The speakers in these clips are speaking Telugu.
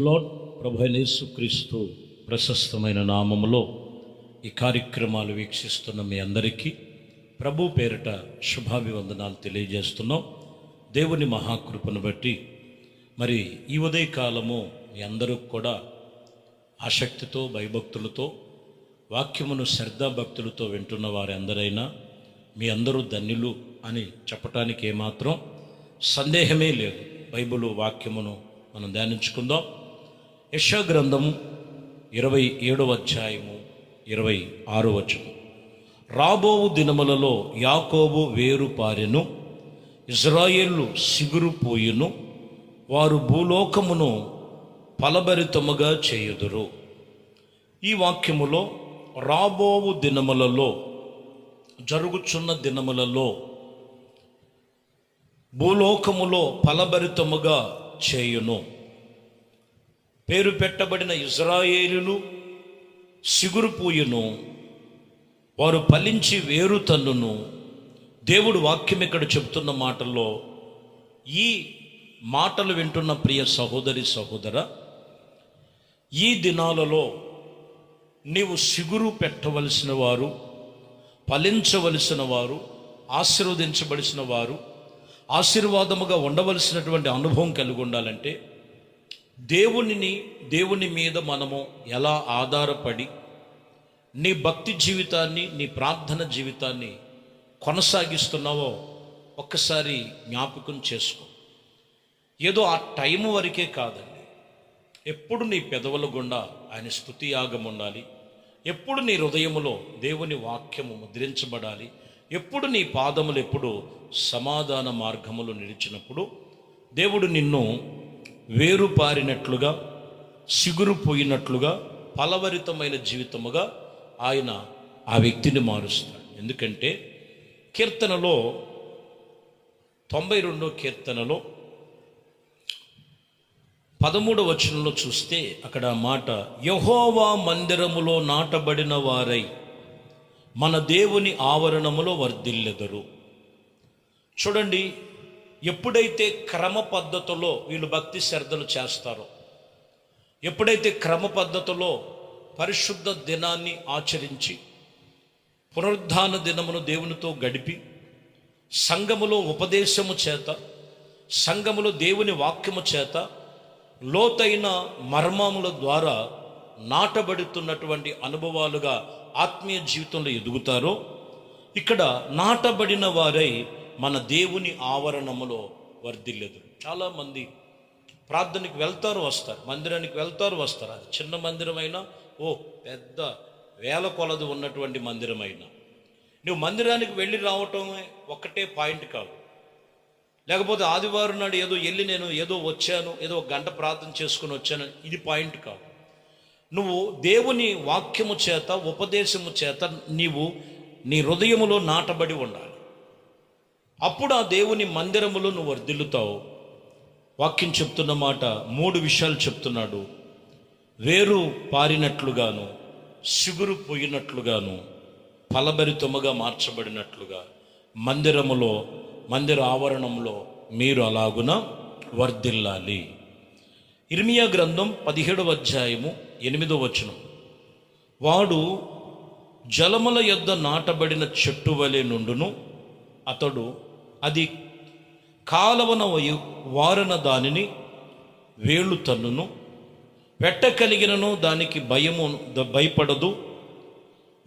లార్డ్. ప్రభు అయిన యేసుక్రీస్తు ప్రశస్తమైన నామములో ఈ కార్యక్రమాలు వీక్షిస్తున్న మీ అందరికీ ప్రభు పేరిట శుభాభివందనాలు తెలియజేస్తున్నాం. దేవుని మహాకృపను బట్టి మరి ఈ ఉదయకాలము మీ అందరూ కూడా ఆసక్తితో భయభక్తులతో వాక్యమును శ్రద్ధాభక్తులతో వింటున్న వారి అందరైనా మీ అందరూ ధన్యులు అని చెప్పటానికి ఏమాత్రం సందేహమే లేదు. బైబిలు వాక్యమును మనం ధ్యానించుకుందాం. యెషయా గ్రంథము 27వ అధ్యాయము 26వ వచనం. రాబోవు దినములలో యాకోబు వేరు పారెను, ఇజ్రాయేలు సిగురు పోయును, వారు భూలోకమును ఫలభరితముగా చేయుదురు. ఈ వాక్యములో రాబోవు దినములలో, జరుగుచున్న దినములలో భూలోకములో ఫలభరితముగా చేయును. పేరు పెట్టబడిన ఇజ్రాయేలులు సిగురు పూయును, వారు ఫలించి వేరు తన్నును. దేవుడు వాక్యం ఇక్కడ చెబుతున్న మాటల్లో ఈ మాటలు వింటున్న ప్రియ సహోదరి సహోదర, ఈ దినాలలో నీవు సిగురు పెట్టవలసిన వారు, ఫలించవలసిన వారు, ఆశీర్వదించబడిన వారు, ఆశీర్వాదముగా ఉండవలసినటువంటి అనుభవం కలిగి ఉండాలంటే దేవుని మీద మనము ఎలా ఆధారపడి నీ భక్తి జీవితాన్ని, నీ ప్రార్థన జీవితాన్ని కొనసాగిస్తున్నావో ఒక్కసారి జ్ఞాపకం చేసుకో. ఏదో ఆ టైం వరకే కాదండి, ఎప్పుడు నీ పెదవుల గుండా ఆయన స్తుతి యాగం ఉండాలి. ఎప్పుడు నీ హృదయములో దేవుని వాక్యము ముద్రించబడాలి. ఎప్పుడు నీ పాదములు ఎప్పుడు సమాధాన మార్గములు నిలిచినప్పుడు దేవుడు నిన్ను వేరు పారినట్లుగా, సిగురు పోయినట్లుగా, ఫలభరితమైన జీవితముగా ఆయన ఆ వ్యక్తిని మారుస్తాడు. ఎందుకంటే కీర్తనలో 92వ కీర్తనలో 13వ వచనంలో చూస్తే అక్కడ మాట, యెహోవా మందిరములో నాటబడిన వారై మన దేవుని ఆవరణములో వర్ధిల్లెదరు. చూడండి, ఎప్పుడైతే క్రమ పద్ధతిలో వీళ్ళు భక్తి శ్రద్ధలు చేస్తారో, ఎప్పుడైతే క్రమ పద్ధతిలో పరిశుద్ధ దినాన్ని ఆచరించి పునరుద్ధాన దినమును దేవునితో గడిపి సంఘములో ఉపదేశము చేత, సంఘములో దేవుని వాక్యము చేత లోతైన మర్మముల ద్వారా నాటబడుతున్నటువంటి అనుభవాలుగా ఆత్మీయ జీవితంలో ఎదుగుతారో, ఇక్కడ నాటబడిన వారై మన దేవుని ఆవరణములో వర్ధిల్లెదరు. చాలామంది ప్రార్థనకి వెళ్తారు వస్తారు, మందిరానికి వెళ్తారు వస్తారు. అది చిన్న మందిరమైనా, పెద్ద వేల కొలది ఉన్నటువంటి మందిరమైనా, నువ్వు మందిరానికి వెళ్ళి రావటమే ఒక్కటే పాయింట్ కాదు. లేకపోతే ఆదివారం నాడు నేను ఏదో వచ్చాను, ఏదో ఒక గంట ప్రార్థన చేసుకుని వచ్చాను, ఇది పాయింట్ కాదు. నువ్వు దేవుని వాక్యము చేత, ఉపదేశము చేత నీవు నీ హృదయములో నాటబడి ఉండాలి. అప్పుడు ఆ దేవుని మందిరములో నువ్వు వర్ధిల్లుతావు. వాక్యం చెప్తున్న మాట 3 విషయాలు చెప్తున్నాడు. వేరు పారినట్లుగాను, సిగురు పోయినట్లుగాను, ఫలభరితముగా మార్చబడినట్లుగా మందిర ఆవరణంలో మీరు అలాగున వర్ధిల్లాలి. ఇర్మియా గ్రంథం 17వ అధ్యాయము 8వ వచనం. వాడు జలముల యొద్ద నాటబడిన చెట్టు వలె నుండును, అతడు అది కాలవన వారన దానిని వేళ్ళు తన్నును, పెట్టగలిగినను దానికి భయపడదు,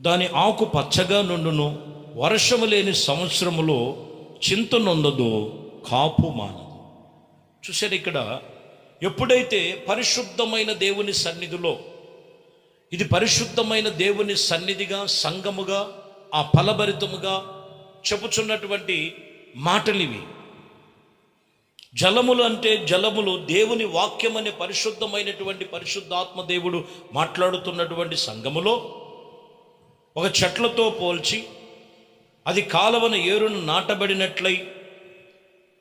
దాని ఆకు పచ్చగా నుండును, వర్షము లేని సంవత్సరములో చింత నొందదు, కాపు మానదు. చూశారు, ఇక్కడ ఎప్పుడైతే పరిశుద్ధమైన దేవుని సన్నిధిలో, ఇది పరిశుద్ధమైన దేవుని సన్నిధిగా, సంఘముగా, ఆ ఫలభరితముగా చెప్పుచున్నటువంటి మాటలు ఇవి. జలములు అంటే జలములు దేవుని వాక్యం అనే పరిశుద్ధమైనటువంటి పరిశుద్ధాత్మ దేవుడు మాట్లాడుతున్నటువంటి సంఘములో ఒక చెట్లతో పోల్చి అది కాలవన ఏరును నాటబడినట్లయి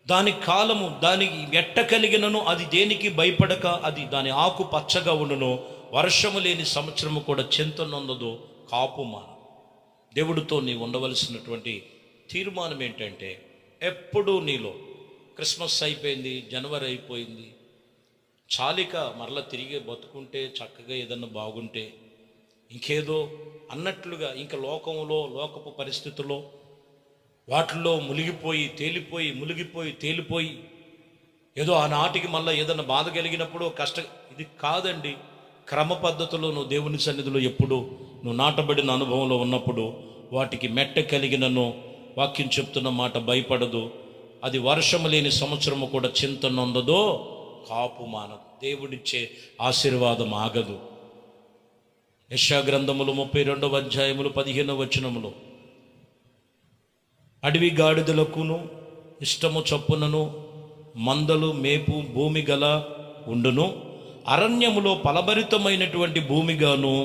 దాని కాలము దానికి ఎట్ట కలిగినను అది దేనికి భయపడక అది దాని ఆకు పచ్చగా ఉండును, వర్షము లేని సంవత్సరము కూడా చింత నొందదు, కాపు మాన. దేవుడితో నీవు ఉండవలసినటువంటి తీర్మానం ఏంటంటే, ఎప్పుడూ నీలో క్రిస్మస్ అయిపోయింది, జనవరి అయిపోయింది, చాలిక మరలా తిరిగి బతుకుంటే చక్కగా ఏదన్నా బాగుంటే ఇంకేదో అన్నట్లుగా ఇంకా లోకంలో లోకపు పరిస్థితుల్లో వాటిల్లో మునిగిపోయి తేలిపోయి ఏదో ఆనాటికి మళ్ళీ ఏదన్నా బాధ కలిగినప్పుడు ఇది కాదండి. క్రమ పద్ధతిలో నువ్వు దేవుని సన్నిధిలో ఎప్పుడు నువ్వు నాటబడిన అనుభవంలో ఉన్నప్పుడు వాటికి మెట్ట కలిగినను వాక్యం చెప్తున్న మాట భయపడదు. అది వర్షము లేని సంవత్సరము కూడా చింత నొందదో కాపు మానదు. దేవుడిచ్చే ఆశీర్వాదం ఆగదు. యెషయా గ్రంథములు 32వ అధ్యాయములు 15వ వచనములో అడవి గాడిదలకును ఇష్టము చొప్పునను మందలు మేపు భూమి గల ఉండును, అరణ్యములో ఫలభరితమైనటువంటి భూమిగాను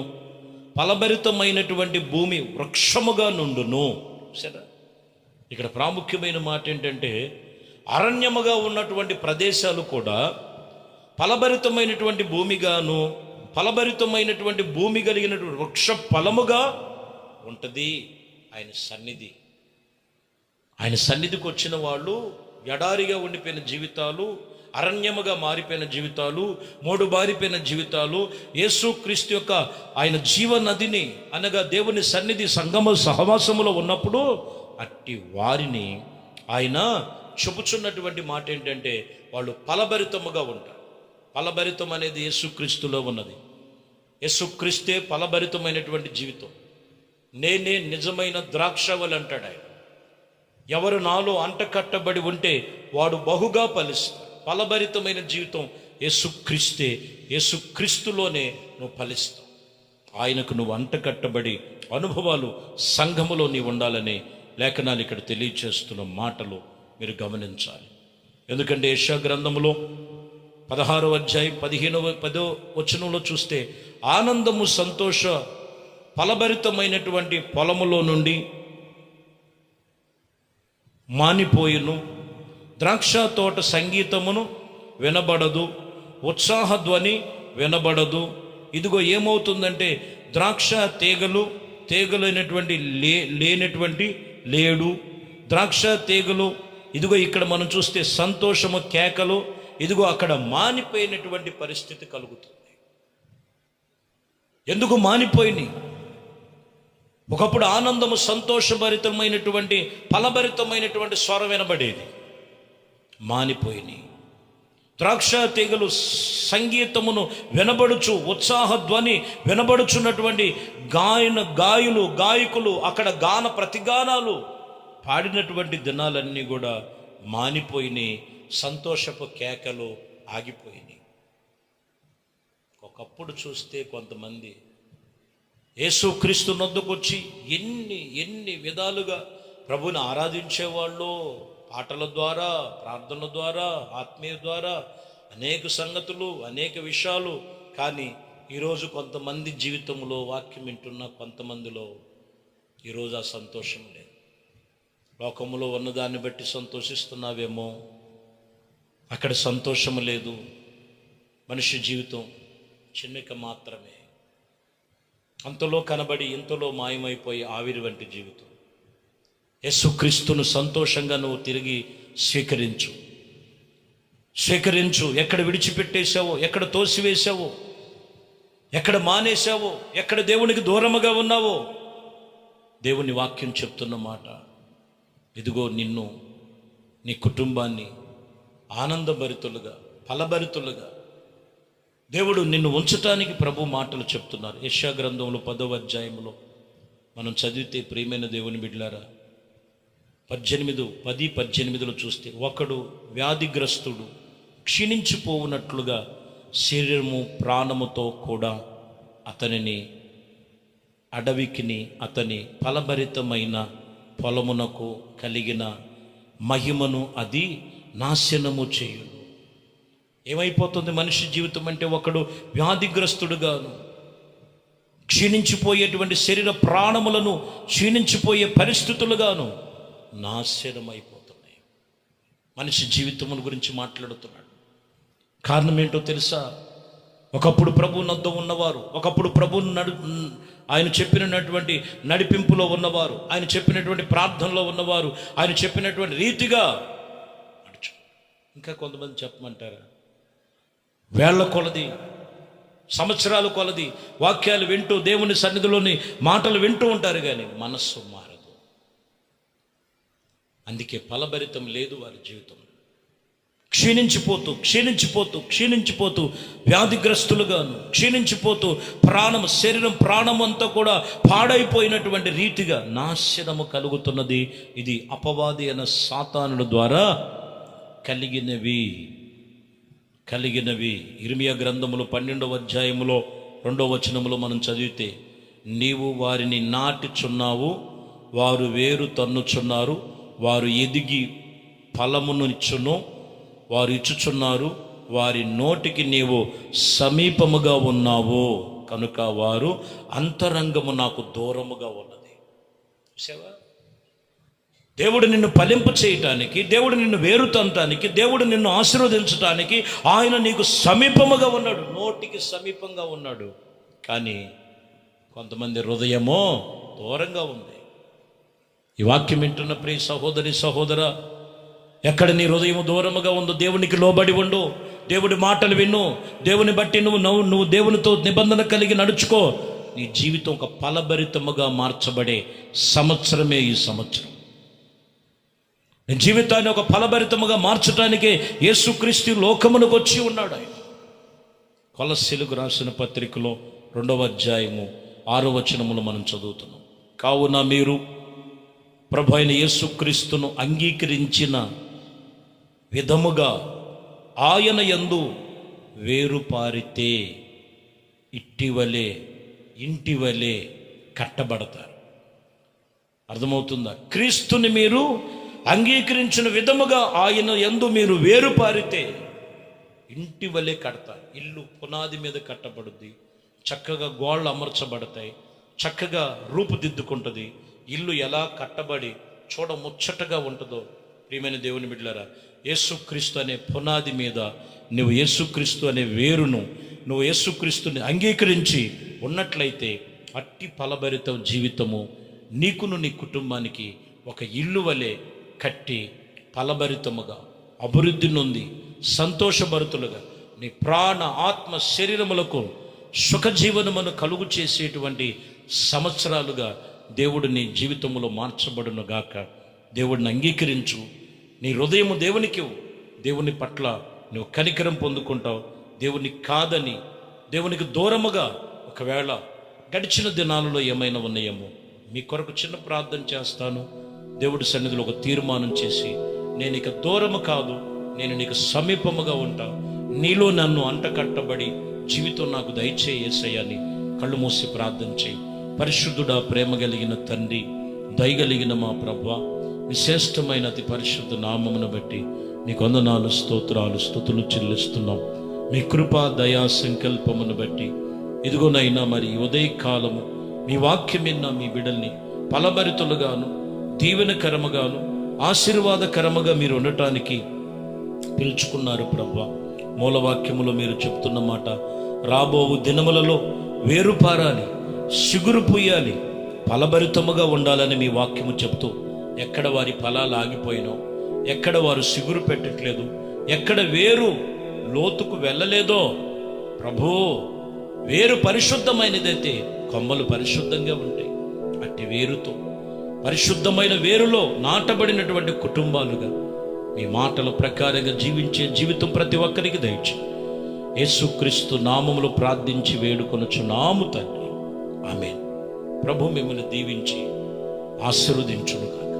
ఫలభరితమైనటువంటి భూమి వృక్షముగా నుండును. సరే, ఇక్కడ ప్రాముఖ్యమైన మాట ఏంటంటే అరణ్యముగా ఉన్నటువంటి ప్రదేశాలు కూడా ఫలభరితమైనటువంటి భూమిగాను ఫలభరితమైనటువంటి భూమి కలిగినటువంటి వృక్ష ఫలముగా ఉంటుంది. ఆయన సన్నిధికి వచ్చిన వాళ్ళు ఎడారిగా ఉండిపోయిన జీవితాలు, అరణ్యముగా మారిపోయిన జీవితాలు, మోడుబారిపోయిన జీవితాలు, యేసుక్రీస్తు యొక్క ఆయన జీవనదిని అనగా దేవుని సన్నిధి సంగమ సహవాసములో ఉన్నప్పుడు అట్టి వారిని ఆయన చెబుచున్నటువంటి మాట ఏంటంటే వాళ్ళు ఫలభరితముగా ఉంటారు. ఫలభరితం అనేది యేసుక్రీస్తులో ఉన్నది. యేసుక్రీస్తే ఫలభరితమైనటువంటి జీవితం. నేనే నిజమైన ద్రాక్షవల్లి అంటాడు ఆయన. ఎవరు నాలో అంటకట్టబడి ఉంటే వాడు బహుగా ఫలిస్తాడు. ఫలభరితమైన జీవితం యేసుక్రీస్తే. యేసుక్రీస్తులోనే నువ్వు ఫలిస్తావు. ఆయనకు నువ్వు అంటకట్టబడి అనుభవాలు సంఘములో నీవు ఉండాలని లేఖనాలు ఇక్కడ తెలియచేస్తున్న మాటలు మీరు గమనించాలి. ఎందుకంటే యెషయా గ్రంథములో 16వ అధ్యాయం 10వ వచనంలో చూస్తే ఆనందము సంతోష ఫలభరితమైనటువంటి పొలములో నుండి మానిపోయిను, ద్రాక్ష తోట సంగీతమును వినబడదు, ఉత్సాహధ్వని వినబడదు. ఇదిగో ఏమవుతుందంటే ద్రాక్ష తీగలైనటువంటి లేనటువంటి లేడు, ద్రాక్ష తీగలు ఇదిగో ఇక్కడ మనం చూస్తే సంతోషము కేకలు, ఇదిగో అక్కడ మానిపోయినటువంటి పరిస్థితి కలుగుతుంది. ఎందుకు మానిపోయినాయి? ఒకప్పుడు ఆనందము సంతోషభరితమైనటువంటి ఫలభరితమైనటువంటి స్వరం వినబడేది, మానిపోయినాయి. ద్రాక్ష తీగలు సంగీతమును వినబడుచు, ఉత్సాహ ధ్వని వినబడుచున్నటువంటి గాయకులు అక్కడ గాన ప్రతిగానాలు పాడినటువంటి దినాలన్నీ కూడా మానిపోయినాయి. సంతోషపు కేకలు ఆగిపోయినాయి. ఒకప్పుడు చూస్తే కొంతమంది యేసుక్రీస్తు నొద్దకు వచ్చి ఎన్ని విధాలుగా ప్రభుని ఆరాధించేవాళ్ళు, పాటల ద్వారా, ప్రార్థనల ద్వారా, ఆత్మీయ ద్వారా అనేక సంగతులు, అనేక విషయాలు. కానీ ఈరోజు కొంతమంది జీవితంలో వాక్యం వింటున్న కొంతమందిలో ఈరోజు ఆ సంతోషం లేదు. లోకములో ఉన్నదాన్ని బట్టి సంతోషిస్తున్నావేమో, అక్కడ సంతోషము లేదు. మనిషి జీవితం చిన్నిక మాత్రమే, అంతలో కనబడి ఇంతలో మాయమైపోయి ఆవిరి వంటి జీవితం. యేసుక్రీస్తును సంతోషంగా నువ్వు తిరిగి స్వీకరించు. ఎక్కడ విడిచిపెట్టేశావో, ఎక్కడ తోసివేశావో, ఎక్కడ మానేశావో, ఎక్కడ దేవునికి దూరముగా ఉన్నావో, దేవుని వాక్యం చెప్తున్న మాట ఇదిగో నిన్ను, నీ కుటుంబాన్ని ఆనందభరితులుగా, ఫలభరితులుగా దేవుడు నిన్ను ఉంచటానికి ప్రభు మాటలు చెప్తున్నారు. యెషయా గ్రంథంలో 10వ అధ్యాయంలో మనం చదివితే ప్రియమైన దేవుని బిడ్డలారా 10-18లో చూస్తే ఒకడు వ్యాధిగ్రస్తుడు క్షీణించిపోవునట్లుగా శరీరము ప్రాణముతో కూడా అతనిని అడవికిని అతని ఫలభరితమైన పొలమునకు కలిగిన మహిమను అది నాశనము చేయును. ఏమైపోతుంది మనిషి జీవితం అంటే ఒకడు వ్యాధిగ్రస్తుడుగాను, క్షీణించిపోయేటువంటి శరీర ప్రాణములను క్షీణించిపోయే పరిస్థితులుగాను నాశనం అయిపోతున్నాయి. మనిషి జీవితముల గురించి మాట్లాడుతున్నాడు. కారణం ఏంటో తెలుసా? ఒకప్పుడు ప్రభు నొద్ద ఉన్నవారు, ఒకప్పుడు ప్రభు ఆయన చెప్పినటువంటి నడిపింపులో ఉన్నవారు, ఆయన చెప్పినటువంటి ప్రార్థనలో ఉన్నవారు, ఆయన చెప్పినటువంటి రీతిగా నడుచు. ఇంకా కొంతమంది చెప్పమంటారా? వేళ్ల కొలది, సంవత్సరాల కొలది వాక్యాలు వింటూ దేవుని సన్నిధిలోని మాటలు వింటూ ఉంటారు, కానీ మనస్సు మారదు. అందుకే ఫలభరితం లేదు వారి జీవితం. క్షీణించిపోతూ క్షీణించిపోతూ క్షీణించిపోతూ వ్యాధిగ్రస్తులుగాను క్షీణించిపోతూ శరీరం ప్రాణం అంతా కూడా పాడైపోయినటువంటి రీతిగా నాశనము కలుగుతున్నది. ఇది అపవాది అయిన సాతానుల ద్వారా కలిగినవి. ఇర్మియా గ్రంథములో 12వ అధ్యాయములో 2వ వచనములో మనం చదివితే, నీవు వారిని నాటుచున్నావు, వారు వేరు తన్నుచున్నారు, వారు ఎదిగి ఫలమును ఇచ్చును, వారు ఇచ్చుచున్నారు, వారి నోటికి నీవు సమీపముగా ఉన్నావు, కనుక వారు అంతరంగము నాకు దూరముగా ఉన్నది. చూసావా? దేవుడు నిన్ను ఫలింప చేయటానికి, దేవుడు నిన్ను వేరుతంటానికి, దేవుడు నిన్ను ఆశీర్వదించటానికి ఆయన నీకు సమీపముగా ఉన్నాడు, నోటికి సమీపంగా ఉన్నాడు. కానీ కొంతమంది హృదయమో దూరంగా ఉంది. ఈ వాక్యం వింటున్న ప్రియ సహోదరి సహోదరా, ఎక్కడ నీ హృదయం దూరముగా ఉందో దేవునికి లోబడి ఉండు, దేవుడి మాటలు విను, దేవుని బట్టి నువ్వు దేవునితో నిబంధన కలిగి నడుచుకో. నీ జీవితం ఒక ఫలభరితముగా మార్చబడే సంవత్సరమే ఈ సంవత్సరం. నీ జీవితాన్ని ఒక ఫలభరితముగా మార్చడానికే యేసుక్రీస్తు లోకమునకు వచ్చి ఉన్నాడు. ఆయన కొలస్సీలకు రాసిన పత్రికలో 2వ అధ్యాయము 6వ వచనములు మనం చదువుతున్నాం. కావున మీరు ప్రభు అయిన యేసుక్రీస్తును అంగీకరించిన విధముగా ఆయన యందు వేరుపారితే ఇంటివలే కట్టబడతారు. అర్థమవుతుందా? క్రీస్తుని మీరు అంగీకరించిన విధముగా ఆయన యందు మీరు వేరుపారితే ఇంటి వలె కడతారు. ఇల్లు పునాది మీద కట్టబడుద్ది, చక్కగా గోళ్ళు అమర్చబడతాయి, చక్కగా రూపుదిద్దుకుంటుంది. ఇల్లు ఎలా కట్టబడి చూడ ముచ్చటగా ఉంటుందో, ప్రియమైన దేవుని బిడ్డలారా, యేసుక్రీస్తు అనే పునాది మీద నువ్వు యేసుక్రీస్తు అనే వేరును నువ్వు యేసుక్రీస్తుని అంగీకరించి ఉన్నట్లయితే అట్టి ఫలభరిత జీవితము నీకును నీ కుటుంబానికి ఒక ఇల్లు వలె కట్టి ఫలభరితముగా అభివృద్ధి నొంది సంతోషభరితులుగా నీ ప్రాణ ఆత్మ శరీరములకు సుఖజీవనమును కలుగు చేసేటువంటి సంవత్సరాలుగా దేవుడు నీ జీవితంలో మార్చబడును గాక. దేవుడిని అంగీకరించు, నీ హృదయము దేవునికి, దేవుని పట్ల నువ్వు కనికరం పొందుకుంటావు. దేవుని కాదని దేవునికి దూరముగా ఒకవేళ గడిచిన దినాలలో ఏమైనా ఉన్నాయేమో మీ కొరకు చిన్న ప్రార్థన చేస్తాను. దేవుడి సన్నిధిలో ఒక తీర్మానం చేసి, నేను ఇక దూరము కాదు, నేను నీకు సమీపముగా ఉంటా, నీలో నన్ను అంటకట్టబడి జీవితం నాకు దయచేయి యేసయ్యా అని కళ్ళు మూసి ప్రార్థన చేయి. పరిశుద్ధుడా, ప్రేమ కలిగిన తండ్రి, దయగలిగిన మా ప్రభువా, విశేషమైన అతి పరిశుద్ధ నామమును బట్టి నీకు వందనాలు, స్తోత్రాలు, స్తుతులు చెల్లిస్తున్నాం. మీ కృపా దయా సంకల్పమును బట్టి ఇదిగోనైనా మరి ఉదయకాలము మీ వాక్యం విన్న మీ బిడ్డల్ని ఫలభరితులుగాను దీవెనకరముగాను ఆశీర్వాదకరముగా మీరు ఉండటానికి పిలుచుకున్నారు ప్రభువా. మూలవాక్యములో మీరు చెప్తున్న మాట, రాబోవు దినములలో వేరుపారాలి, సిగురు పూయాలి, ఫలభరితముగా ఉండాలని మీ వాక్యము చెప్తూ, ఎక్కడ వారి ఫలాలు ఆగిపోయినో, ఎక్కడ వారు సిగురు పెట్టట్లేదు, ఎక్కడ వేరు లోతుకు వెళ్ళలేదో ప్రభు, వేరు పరిశుద్ధమైనదైతే కొమ్మలు పరిశుద్ధంగా ఉంటాయి. అట్టి వేరుతో పరిశుద్ధమైన వేరులో నాటబడినటువంటి కుటుంబాలుగా మీ మాటల ప్రకారంగా జీవించే జీవితం ప్రతి ఒక్కరికి దయచేయి. యేసుక్రీస్తు నామములో ప్రార్థించి వేడుకొనుచున్నాము తండ్రి, ఆమేన్. ప్రభు మిమ్మల్ని దీవించి ఆశీర్వదించును గాక.